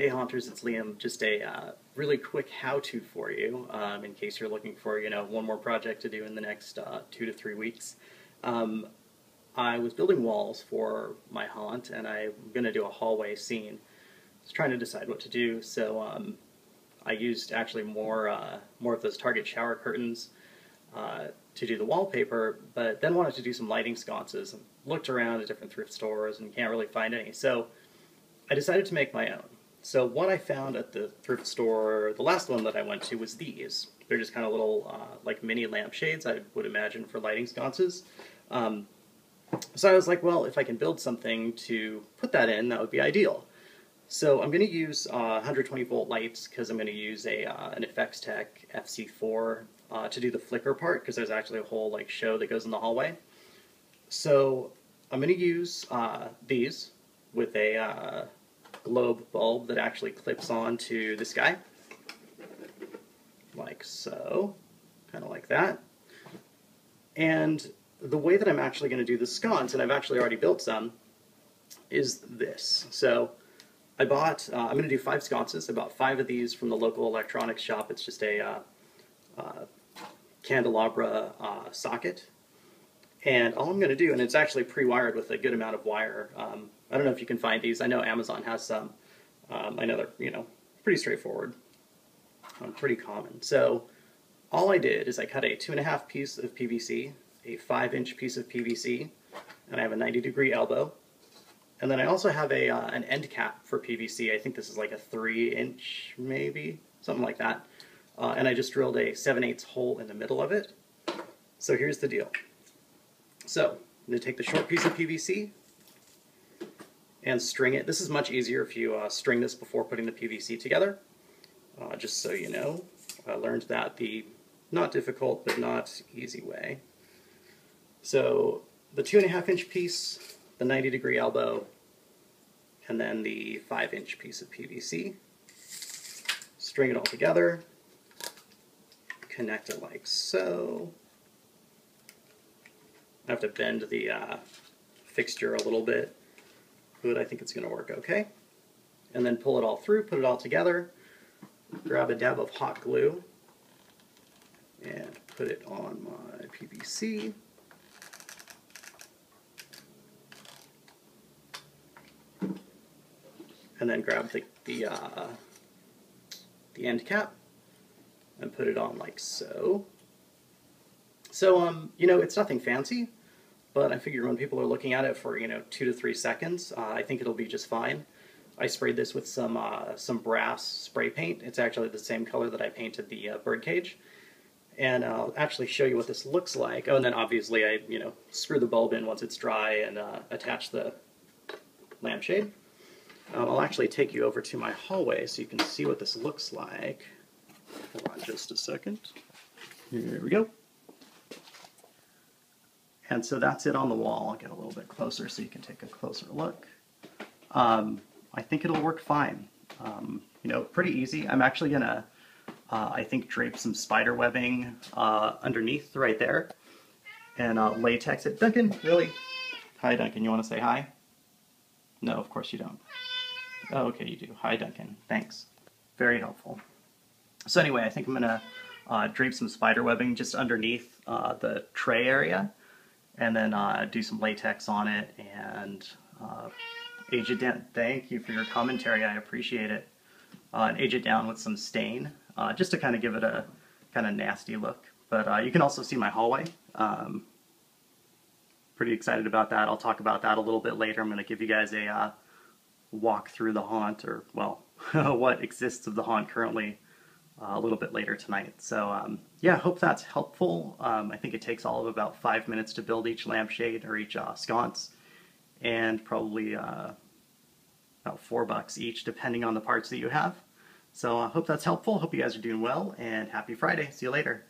Hey Haunters, it's Liam. Just a really quick how-to for you in case you're looking for, one more project to do in the next 2 to 3 weeks. I was building walls for my haunt, and I'm going to do a hallway scene. I was trying to decide what to do, so I used actually more of those Target shower curtains to do the wallpaper, but then wanted to do some lighting sconces. Looked around at different thrift stores and can't really find any, so I decided to make my own. So what I found at the thrift store, the last one that I went to, was these. They're just kind of little like mini lampshades, I would imagine, for lighting sconces. So I was like, well, if I can build something to put that in, that would be ideal. So I'm going to use 120 volt lights because I'm going to use an Effects Tech FC4 to do the flicker part, because there's actually a whole show that goes in the hallway. So I'm going to use these with a globe bulb that actually clips onto this guy, like so, kind of like that. And the way that I'm actually going to do the sconce, and I've actually already built some, is this. So I bought, I'm going to do 5 sconces. I bought 5 of these from the local electronics shop. It's just a candelabra socket. And all I'm going to do, and it's actually pre-wired with a good amount of wire. I don't know if you can find these. I know Amazon has some. I know they're, pretty straightforward, pretty common. So all I did is I cut a 2.5 piece of PVC, a 5-inch piece of PVC, and I have a 90-degree elbow. And then I also have an end cap for PVC. I think this is like a 3-inch, maybe, something like that. And I just drilled a 7/8 hole in the middle of it. So here's the deal. So I'm going to take the short piece of PVC and string it. This is much easier if you string this before putting the PVC together. Just so you know, I learned that the not difficult but not easy way. So the 2.5-inch piece, the 90-degree elbow, and then the 5-inch piece of PVC. String it all together, connect it like so. I have to bend the fixture a little bit, but I think it's going to work okay. And then pull it all through, put it all together, grab a dab of hot glue, and put it on my PVC. And then grab the end cap and put it on like so. So, it's nothing fancy, but I figure when people are looking at it for, 2 to 3 seconds, I think it'll be just fine. I sprayed this with some brass spray paint. It's actually the same color that I painted the birdcage. And I'll actually show you what this looks like. Oh, and then obviously I, screw the bulb in once it's dry and attach the lampshade. I'll actually take you over to my hallway so you can see what this looks like. Hold on just a second. Here we go. And so that's it on the wall. I'll get a little bit closer so you can take a closer look. I think it'll work fine. Pretty easy. I'm actually going to, I think, drape some spider webbing underneath right there and latex it. Duncan, really? Hi, Duncan. You want to say hi? No, of course you don't. Oh, okay, you do. Hi, Duncan. Thanks. Very helpful. So anyway, I think I'm going to drape some spider webbing just underneath the tray area, and then do some latex on it and age it down. Thank you for your commentary. I appreciate it. And age it down with some stain, just to kind of give it a kind of nasty look. But you can also see my hallway. Pretty excited about that. I'll talk about that a little bit later. I'm going to give you guys a walk through the haunt, or, well, what exists of the haunt currently, a little bit later tonight. So yeah, hope that's helpful. I think it takes all of about 5 minutes to build each lampshade or each sconce, and probably about $4 each depending on the parts that you have. So I hope that's helpful. Hope you guys are doing well, and happy Friday. See you later.